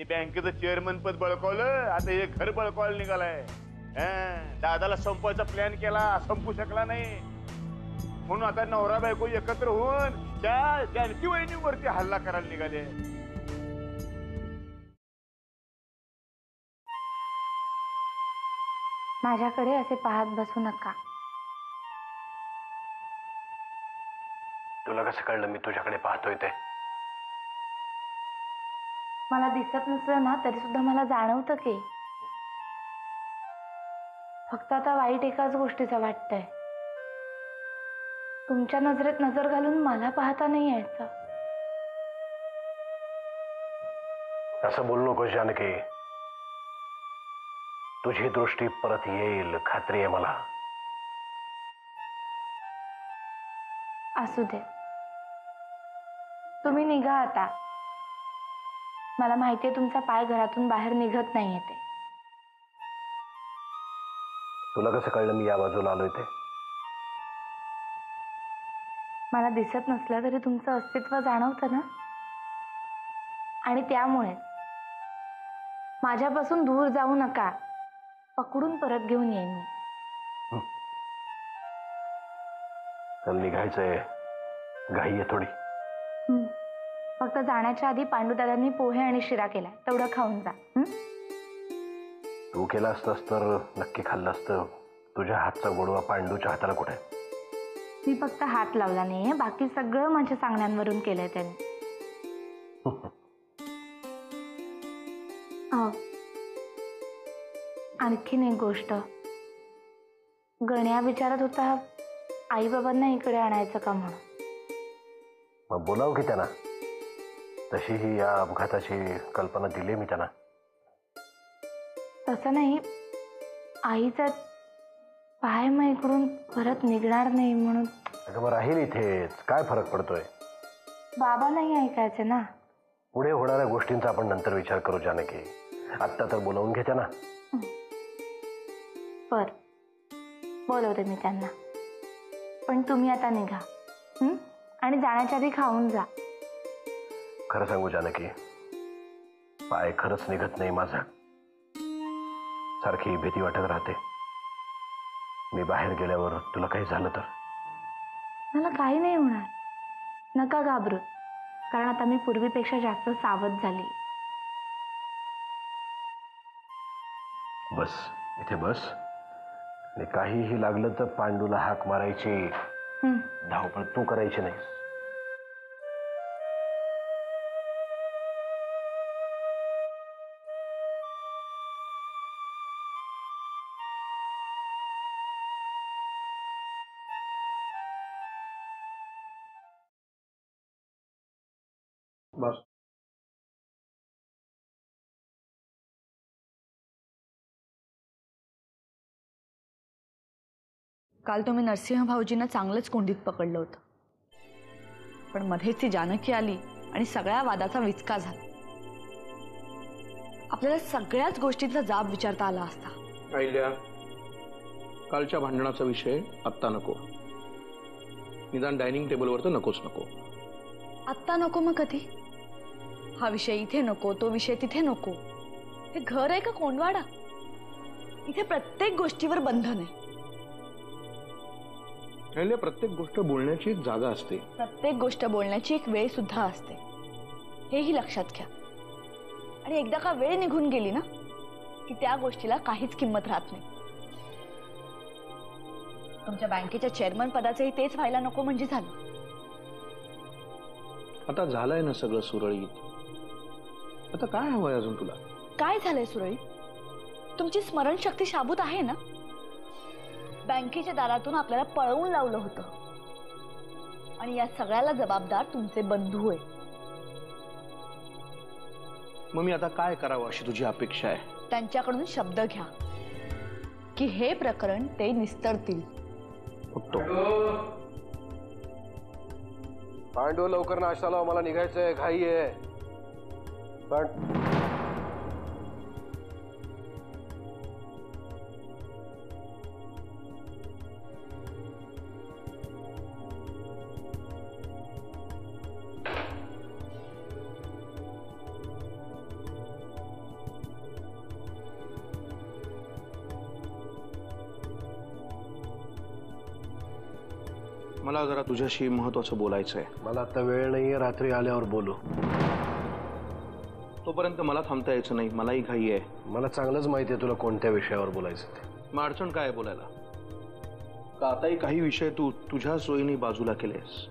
ते बँकेचं चेअरमन पद बळकावलं, आता हे घर बळकावायला निघालाय. दादाला संपवायचा प्लॅन केला, संपू शकला नाही, म्हणून आता नवरा बायको एकत्र होऊन त्या जानकी वहिनीवरती हल्ला करायला निघाले. माझ्याकडे असे पाहत बसू नका. तुला कसं कळलं मी तुझ्याकडे पाहतोय ते? मला दिसत नसलं ना तरी सुद्धा मला जाणवतं की. फक्त आता वाईट एकाच गोष्टीचं वाटतंय, तुमच्या नजरेत नजर घालून मला पाहता नाही यायचं. असं बोलू नको जानकी, तुझी दृष्टी परत येईल, खात्री आहे मला. असू दे, तुम्ही निघा आता. मला माहितीये तुमचा पाय घरातून बाहेर निघत नाहीये ते. तुला कसं कळलं मी या बाजूला आलोय ते? मला दिसत नसलं तरी तुमचं अस्तित्व जाणवतं ना, आणि त्यामुळे माझ्यापासून दूर जाऊ नका, पकडून परत घेऊन येईन मी. चल निघायचंय, घाई आहे थोडी. फक्त जाण्याच्या आधी पांडुदादांनी पोहे आणि शिरा केलाय, तेवढं खाऊन जा. तू केला असतास तर नक्की खाल्लं असतं. तुझ्या हातचा गोडवा पांडूच्या हाताला कुठे? मी फक्त हात लावला नाहीये, बाकी सगळं माझ्या सांगण्यावरून केलंय त्यांनी. आणखीन एक गोष्ट, गण्या विचारत होता आई बाबांना इकडे आणायचं का म्हणून. मग बोलाव की त्यांना. तशी ही या अपघाताची कल्पना दिली मी त्यांना. तसं नाही, आईचा पाय मग इकडून परत निघणार नाही म्हणून. अगं मग राहील इथेच, काय फरक पडतोय? बाबा नाही ऐकायचे ना. पुढे होणाऱ्या गोष्टींचा आपण नंतर विचार करू जानकी. आत्ता तर बोलावून घे त्यांना. बर, बोलवते मी त्यांना. पण तुम्ही आता निघा, आणि जाण्याच्या आधी खाऊन जा. खरं सांगू जानकी, पाय खरंच निघत नाही माझा. सारखी भीती वाटत राहते, मी बाहेर गेल्यावर तुला काही झालं तर. मला काही नाही होणार, नका घाबरू, कारण आता मी पूर्वीपेक्षा जास्त सावध झाली. बस इथे बस, आणि काहीही लागलं तर पांडूला हाक मारायची, धावपळ तू करायची नाही. बस. काल तुम्ही नरसिंह भाऊजींना चांगलंच कोंडीत पकडलं होतं, पण मध्येच ती जानकी आली आणि सगळ्या वादाचा विचका झाला. आपल्याला सगळ्याच गोष्टींचा जाब विचारता आला असता. आईल्या, कालच्या भांडणाचा विषय आत्ता नको. निदान डायनिंग टेबलवर तर नकोच नको. आत्ता नको मग कधी? हा विषय इथे नको, तो विषय तिथे नको. हे घर आहे का कोंडवाडा? इथे प्रत्येक गोष्टीवर बंधन आहे. प्रत्येक गोष्ट बोलण्याची एक जागा असते. प्रत्येक गोष्ट बोलण्याची एक वेळ सुद्धा असते, हेही लक्षात घ्या. आणि एकदा का वेळ निघून गेली ना की त्या गोष्टीला काहीच किंमत राहत नाही. तुमच्या बँकेच्या चेअरमन पदाचंही तेच व्हायला नको म्हणजे झालं. आता झालंय ना सगळं सुरळीत. आता काय हवंय अजून तुला? काय झालंय सुरळीत? तुमची स्मरणशक्ती शाबूत आहे ना. बँकेच्या दारातून आपल्याला पळवून लावलं होतं, आणि या सगळ्याला जबाबदार तुमचे बंधू आहे. मग मी आता काय करावं अशी तुझी अपेक्षा आहे? त्यांच्याकडून शब्द घ्या की हे प्रकरण ते निस्तरतील. पांडू लवकर नाश्ता लाव, मला निघायचंय, घाई आहे. पण मला जरा तुझ्याशी महत्वाचं बोलायचं आहे. मला आता वेळ नाहीये, रात्री आल्यावर बोलू. तोपर्यंत मला थांबता यायचं नाही, मलाही घाई आहे. मला चांगलंच माहिती आहे तुला कोणत्या विषयावर बोलायचं ते. मग अडचण काय आहे बोलायला? का आताही काही विषय तू तुझ्या सोयीने बाजूला केलेस?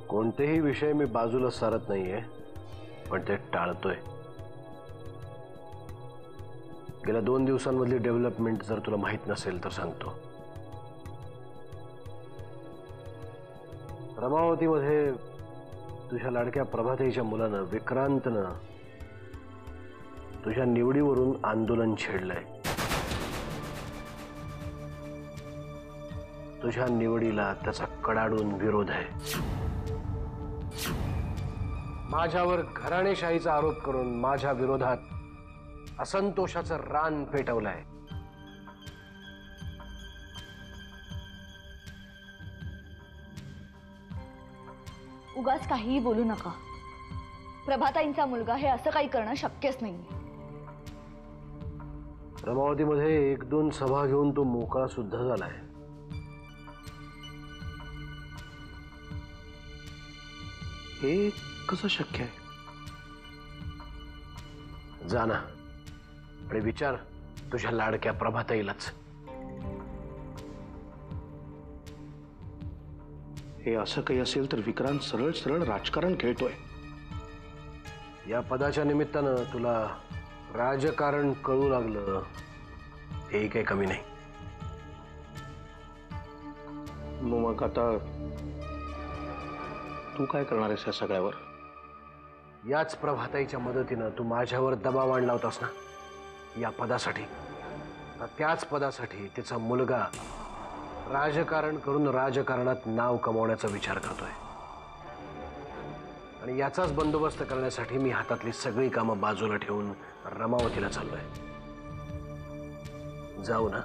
कोणतेही विषय मी बाजूला सारत नाहीये, पण ते टाळतोय. गेल्या 2 दिवसांमधली डेव्हलपमेंट जर तुला माहित नसेल तर सांगतो. रमावतीमध्ये तुझ्या लाडक्या प्रभाताईच्या मुलानं विक्रांतनं तुझ्या निवडीवरून आंदोलन छेडलंय. तुझ्या निवडीला त्याचा कडाडून विरोध आहे. माझ्यावर घराणेशाहीचा आरोप करून माझ्या विरोधात असंतोषाचं रान पेटवलंय. उगाच काहीही बोलू नका. प्रभाताईंचा मुलगा हे असं काही करणं शक्यच नाही. रमावतीमध्ये 1-2 सभा घेऊन तो मोकळा सुद्धा झालाय. हे कसं शक्य आहे? जा ना आणि विचार तुझ्या लाडक्या प्रभाताईलाच. हे असं काही असेल तर विक्रांत सरळ सरळ राजकारण खेळतोय. या पदाच्या निमित्तानं तुला राजकारण कळू लागलं हे काही कमी नाही. मग आता तू काय करणार आहेस या सगळ्यावर? याच प्रभाताईच्या मदतीनं तू माझ्यावर दबाव आणला होतास ना या पदासाठी. त्याच पदासाठी तिचा मुलगा राजकारण करून राजकारणात नाव कमावण्याचा विचार करतोय. आणि याचाच बंदोबस्त करण्यासाठी मी हातातली सगळी कामं बाजूला ठेवून रमावतीला चाललोय. जाऊ ना.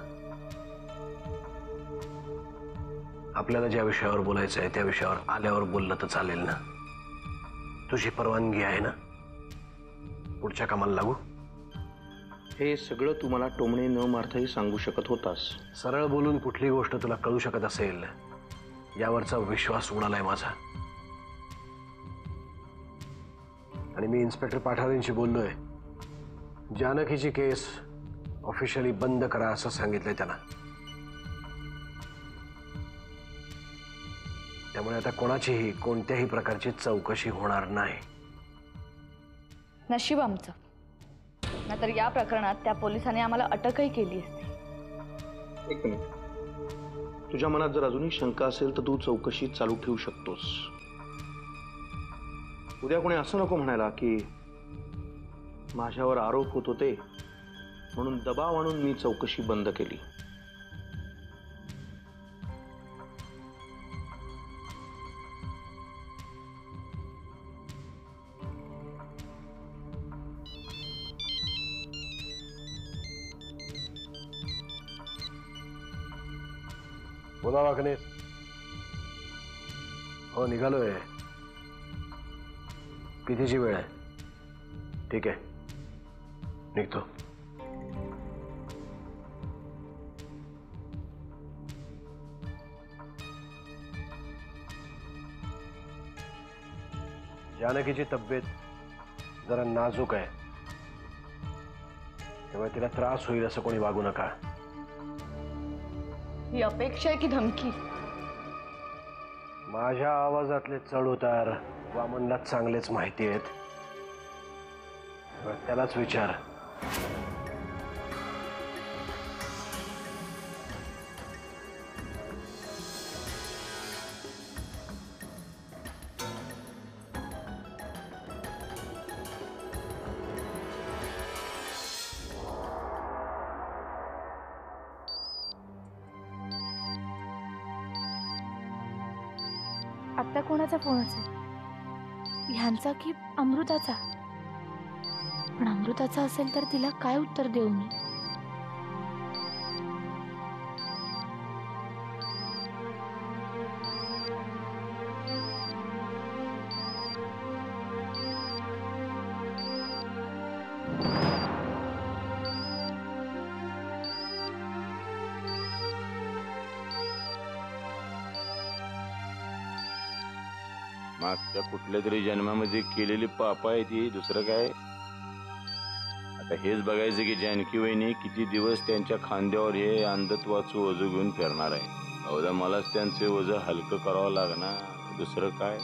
आपल्याला ज्या विषयावर बोलायचं आहे त्या विषयावर आल्यावर बोललं तर चालेल ना? तुझी परवानगी आहे ना? पुढच्या कामाला लागू? हे सगळं तू मला टोमणे न मारताही सांगू शकत होतास. सरळ बोलून कुठली गोष्ट तुला कळू शकत असेल यावरचा विश्वास उडालाय माझा. आणि मी इन्स्पेक्टर पाठारेंशी बोललोय. जानकीची केस ऑफिशियली बंद करा असं सांगितलंय त्यांना. त्यामुळे आता कोणाचीही कोणत्याही प्रकारची चौकशी होणार नाही. नशीब आमचं, नाहीतर या प्रकरणात त्या पोलिसांनी आम्हाला अटकही केली असती. एक मिनिट. तुझ्या मनात जर अजूनही शंका असेल तर तू चौकशी चालू ठेवू शकतोस. उद्या कोणी असं नको म्हणायला की माझ्यावर आरोप होत होते म्हणून दबाव आणून मी चौकशी बंद केली. बोला वाकणे. हो निघालोय. कितीची वेळ आहे? ठीक आहे निघतो. जानकीची तब्येत जरा नाजूक आहे, त्यामुळे तिला त्रास होईल असं कोणी वागू नका. ही अपेक्षा आहे की धमकी? माझ्या आवाजातले चढउतार वामनला चांगलेच माहिती आहेत. त्यालाच विचार. आत्ता कोणाचा फोन असेल? ह्यांचा की अमृताचा? पण अमृताचा असेल तर तिला काय उत्तर देऊ मी? मागच्या कुठल्या तरी जन्मामध्ये केलेली पाप आहे ती, दुसरं काय. आता हेच बघायचं की जानकी वहिनी किती दिवस त्यांच्या खांद्यावर हे अंधत्वाचं ओझं घेऊन फिरणार आहे. बहुधा मलाच त्यांचे ओझं हलकं करावं लागणार, दुसरं काय.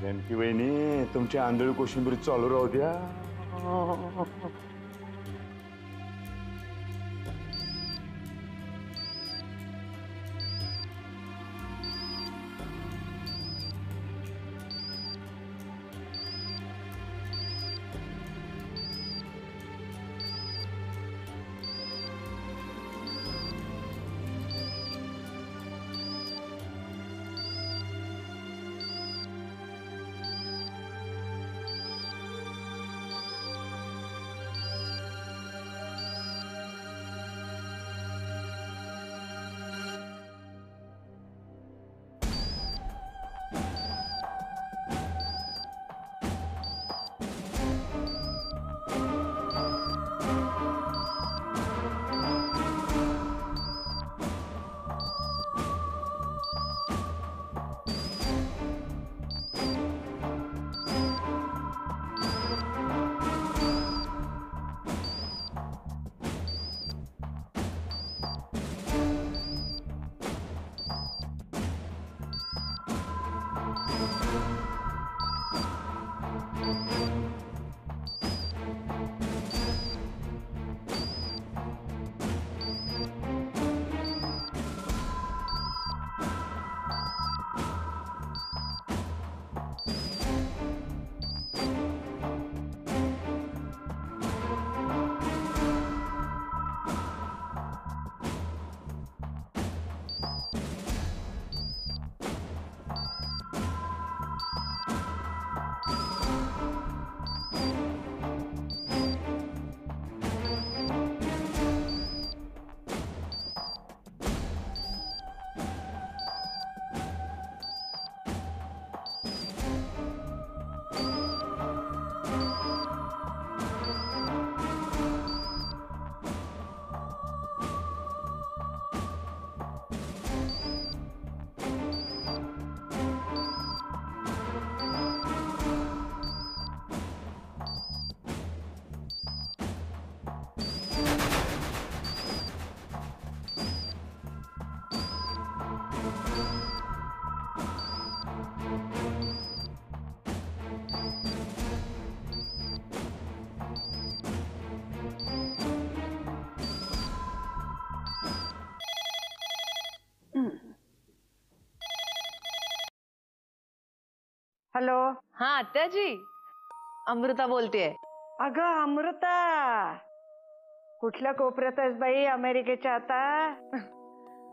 जानकी वहिनी तुमची आंधळी कोशिंबीर चालू राहू द्या. हॅलो. हा आत्याजी, अमृता बोलतेय. अगं अमृता, कुठल्या कोपऱ्यात आहेस बाई अमेरिकेच्या आता?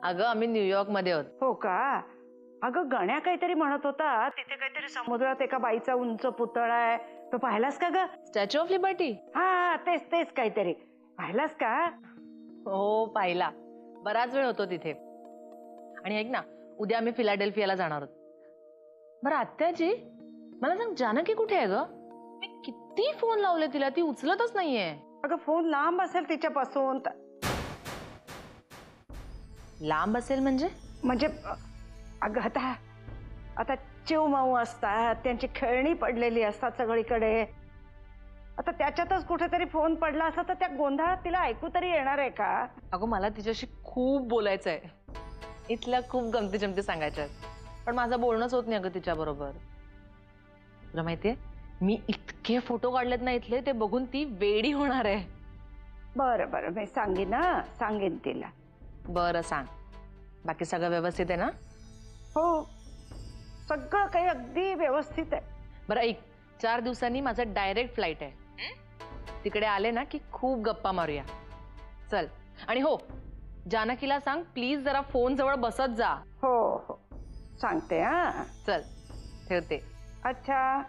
अगं आम्ही न्यूयॉर्क मध्ये आहोत. हो का? अगं गण्या काहीतरी म्हणत होता तिथे काहीतरी समुद्रात एका बाईचा उंच पुतळा आहे, तो पाहिलास का ग? Statue of liberty. हा तेच तेच काहीतरी पाहिलास का? हो पाहिला, बराच वेळ होतो तिथे. आणि ऐक ना, उद्या आम्ही फिलाडेल्फियाला जाणार आहोत. बरं आत्याजी, मला सांग जानकी कुठे आहे ग? मी किती फोन लावले तिला, ती उचलतच नाहीये. अगं फोन लांब असेल तिच्यापासून. लांब असेल म्हणजे? म्हणजे अगं आता आता चिव माऊ असतात, त्यांची खेळणी पडलेली असतात सगळीकडे. आता त्याच्यातच कुठेतरी फोन पडला असता तर त्या गोंधळात तिला ऐकू तरी येणार आहे का? अगं मला तिच्याशी खूप बोलायचंय, इथल्या खूप गमती जमती सांगायच्या आहेत, पण माझं बोलणंच होत नाही अगं तिच्या बरोबर. तुला माहितीये, मी इतके फोटो काढलेत ना इथले, ते बघून ती वेडी होणार आहे. बरं बरं, मी सांगेन तिला. बरं सांग. बाकी सगळं व्यवस्थित आहे ना? हो, सगळं काही अगदी व्यवस्थित आहे. बरं ऐक, 4 दिवसांनी माझं डायरेक्ट फ्लाईट आहे. तिकडे आले ना की खूप गप्पा मारूया. चल. आणि हो, जानकीला सांग प्लीज जरा फोन जवळ बसत जा. हो हो सांगते. हा चल ठेवते. अच्छा.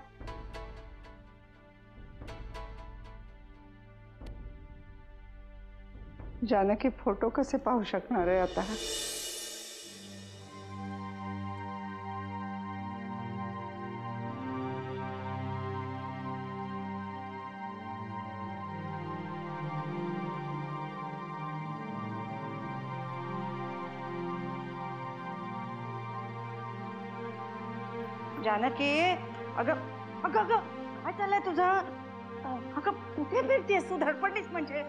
जानकी फोटो कसे पाहू शकणार आहे आता? जानकी, अगं अगं अगं काय चाललंय तुझं? अगं कुठे फिरतेस तू? धडपडलीस म्हणजे?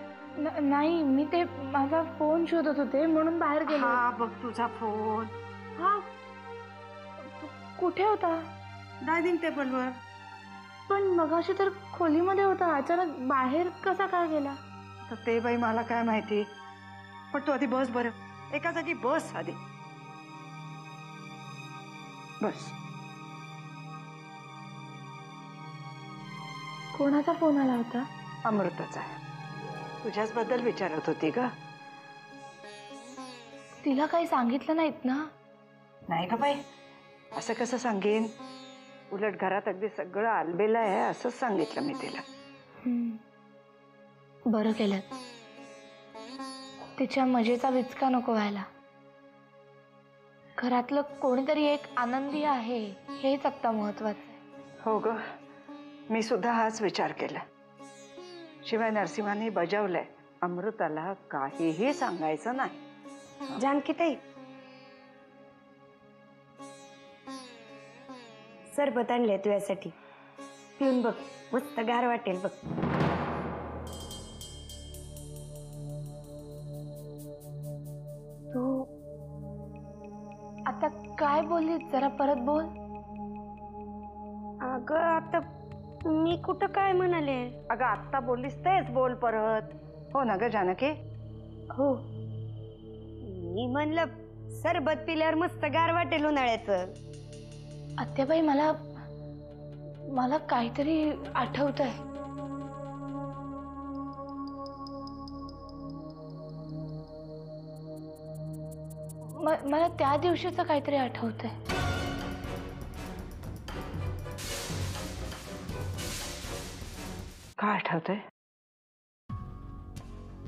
नाही, मी ते माझा फोन शोधत होते म्हणून बाहेर गेले. हा बघ तुझा फोन. हा, कुठे होता? डायनिंग टेबलवर. पण मगाशी तर खोलीमध्ये होता, अचानक बाहेर कसा काय गेला? तर ते बाई मला काय माहिती. पण तू आधी बस बरं, एका जागी बस आधी. बस. कोणाचा फोन आला होता? अमृताचा. तुझ्याच बद्दल विचारत होती का? तिला काही सांगितलं नाहीत ना? नाही का बाई, असं कसं सांगेन? उलट घरात अगदी सगळं आलबेलं आहे असंच सांगितलं मी तिला. बरं केलं. तिच्या मजेचा विचका नको व्हायला. घरातलं कोणीतरी एक आनंदी आहे हेच आता महत्वाचं आहे. हो ग, मी सुद्धा हाच विचार केला. शिवाय नरसिंहाने बजावलंय, अमृताला काहीही सांगायचं नाही. जानकीताई, सरबत आणले तुझ्यासाठी, पिऊन बघ, मस्त गार वाटेल बघ. तू आता काय बोलली? जरा परत बोल. अगं आता मी कुठं काय म्हणाले? अगं आत्ता बोललीस तेच बोल परत. हो ना ग जानकी? हो, मी म्हणलं सरबत पिल्यावर मस्त गार वाटेल उन्हाळ्याचं. आत्याबाई, मला काहीतरी आठवत आहे. मला त्या दिवशीचं काहीतरी आठवत आहे. काय आठवतंय?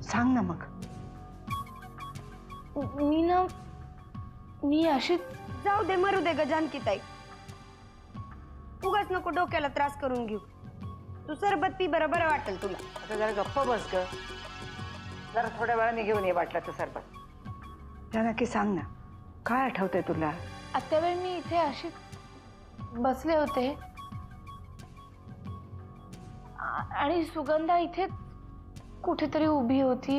सांग ना मग. मी अशी जाऊ दे, मरू दे ग जानकीताई, उगाच नको डोक्याला त्रास करून घेऊ. तू सरबत पी, बरं बरं वाटेल तुला. आता जरा गप्प बस ग. जरा थोड्या वेळाने घेऊन ये वाटलं तर सरबत. जानकी सांग ना, काय आठवतंय तुला? आत्याबाई, मी इथे अशी बसले होते आणि सुगंधा इथे कुठेतरी उभी होती.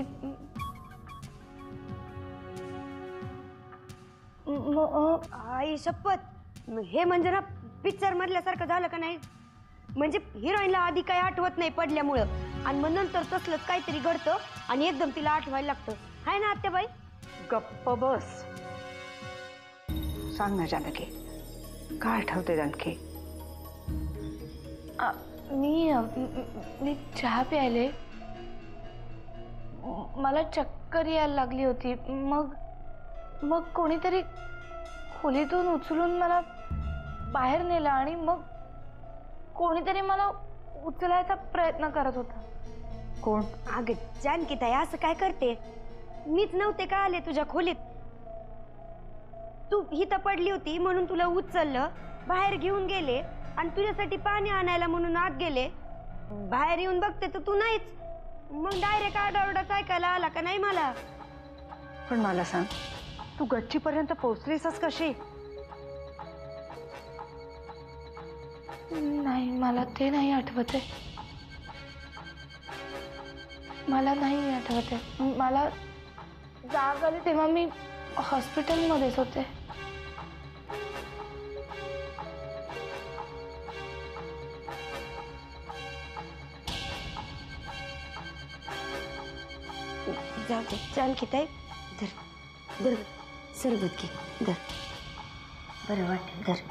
आई शपथ, हे म्हणजे ना पिक्चर मधल्यासारखं झालं का नाही? म्हणजे हिरोईनला आधी काही आठवत नाही पडल्यामुळं, आणि मग नंतर तसलंच काहीतरी घडतं आणि एकदम तिला आठवायला लागतं. हाय ना आत्याबाई? गप्प बस. सांग ना जानकी, काय आठवतंय जानकी? मी चहा प्यायले, मला चक्कर यायला लागली होती. मग कोणीतरी खोलीतून उचलून मला बाहेर नेलं आणि मग कोणीतरी मला उचलायचा प्रयत्न करत होता. कोण? अगं जानकीताई, असं काय करते? मीच नव्हते का आले तुझ्या खोलीत? तू हिथं पडली होती म्हणून तुला उचललं, बाहेर घेऊन गेले आणि तुझ्यासाठी पाणी आणायला म्हणून आत गेले. बाहेर येऊन बघते तर तू नाहीच. मग डायरेक्ट आरडाओरडाच ऐकायला आला का नाही मला? पण मला सांग, तू गच्चीपर्यंत पोहोचलीसच कशी? नाही, मला ते नाही आठवत आहे. मला नाही आठवत आहे. मला जाग आली तेव्हा मी हॉस्पिटलमध्येच होते. जाऊ दे जानकीताई, धर धर सरबत घे, धर, बरं वाटेल, धर.